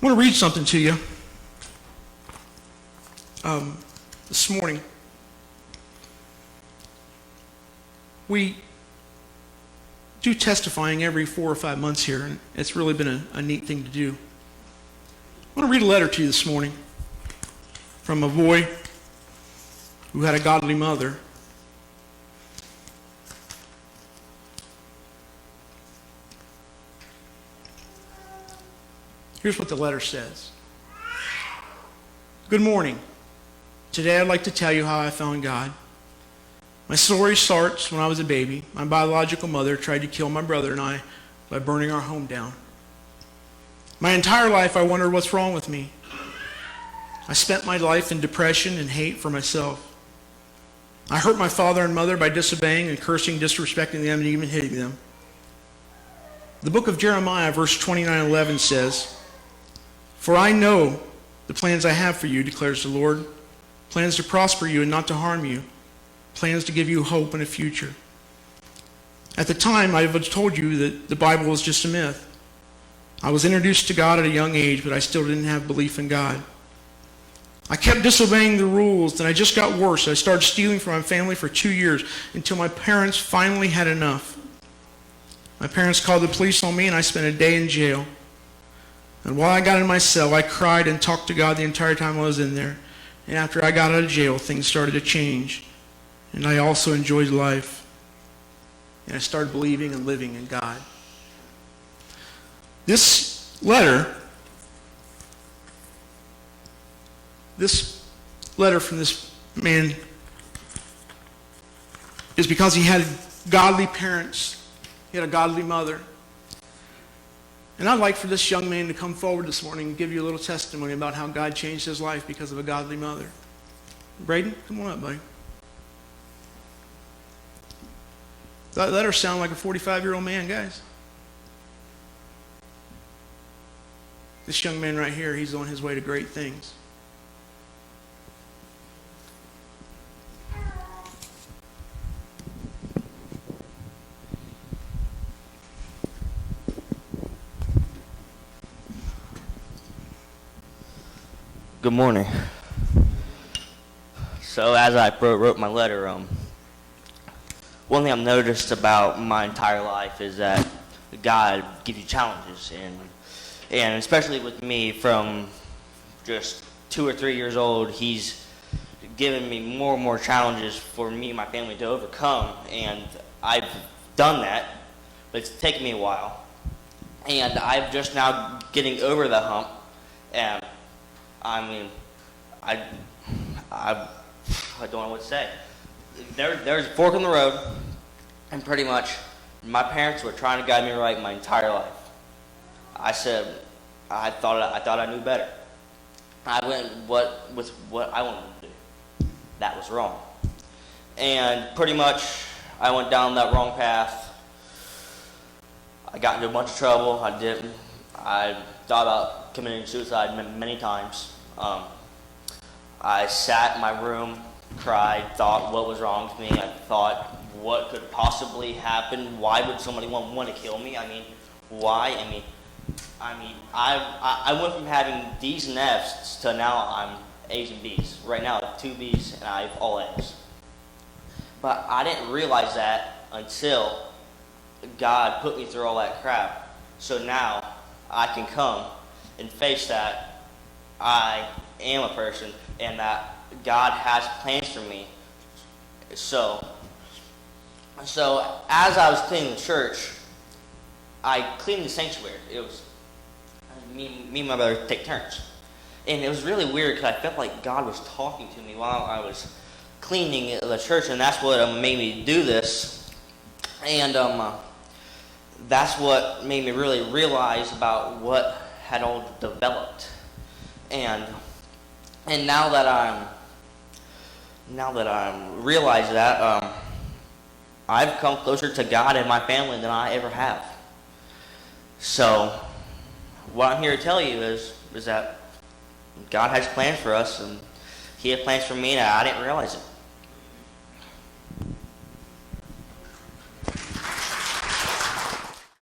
I want to read something to you this morning. We do testifying every 4 or 5 months here, and it's really been a neat thing to do. I want to read a letter to you this morning from a boy who had a godly mother. Here's what the letter says. Good morning. Today I'd like to tell you how I found God. My story starts when I was a baby. My biological mother tried to kill my brother and I by burning our home down. My entire life I wondered what's wrong with me. I spent my life in depression and hate for myself. I hurt my father and mother by disobeying and cursing, disrespecting them, and even hitting them. The book of Jeremiah, verse 29:11 says, "For I know the plans I have for you, declares the Lord, plans to prosper you and not to harm you, plans to give you hope and a future." At the time, I was told you that the Bible was just a myth. I was introduced to God at a young age, but I still didn't have belief in God. I kept disobeying the rules, and I just got worse. I started stealing from my family for 2 years until my parents finally had enough. My parents called the police on me, and I spent a day in jail. And while I got in my cell, I cried and talked to God the entire time I was in there. And after I got out of jail, things started to change. And I also enjoyed life. And I started believing and living in God. This letter from this man is because he had godly parents. He had a godly mother. And I'd like for this young man to come forward this morning and give you a little testimony about how God changed his life because of a godly mother. Bryden, come on up, buddy. That letter sound like a 45-year-old man, guys. This young man right here, he's on his way to great things. Good morning. So as I wrote my letter, one thing I've noticed about my entire life is that God gives you challenges, and especially with me from just 2 or 3 years old, He's given me more and more challenges for me and my family to overcome, and I've done that, but it's taken me a while, and I'm just now getting over the hump, and I mean, I don't know what to say. There's a fork in the road, and pretty much my parents were trying to guide me right my entire life. I thought I knew better. I went with what I wanted to do. That was wrong. And pretty much I went down that wrong path. I got into a bunch of trouble. I thought about committing suicide many times. I sat in my room, cried, thought what was wrong with me. I thought what could possibly happen. Why would somebody want to kill me? I mean, why? I went from having D's and F's to now I'm A's and B's. Right now I have 2 B's and I have all A's. But I didn't realize that until God put me through all that crap. So now I can come and face that I am a person and that God has plans for me. So as I was cleaning the church, I cleaned the sanctuary. It was me and my brother take turns. And it was really weird because I felt like God was talking to me while I was cleaning the church, and that's what made me do this. And that's what made me really realize about what had all developed. And now that I'm realized that, I've come closer to God and my family than I ever have. So what I'm here to tell you is that God has plans for us, and He had plans for me, and I didn't realize it.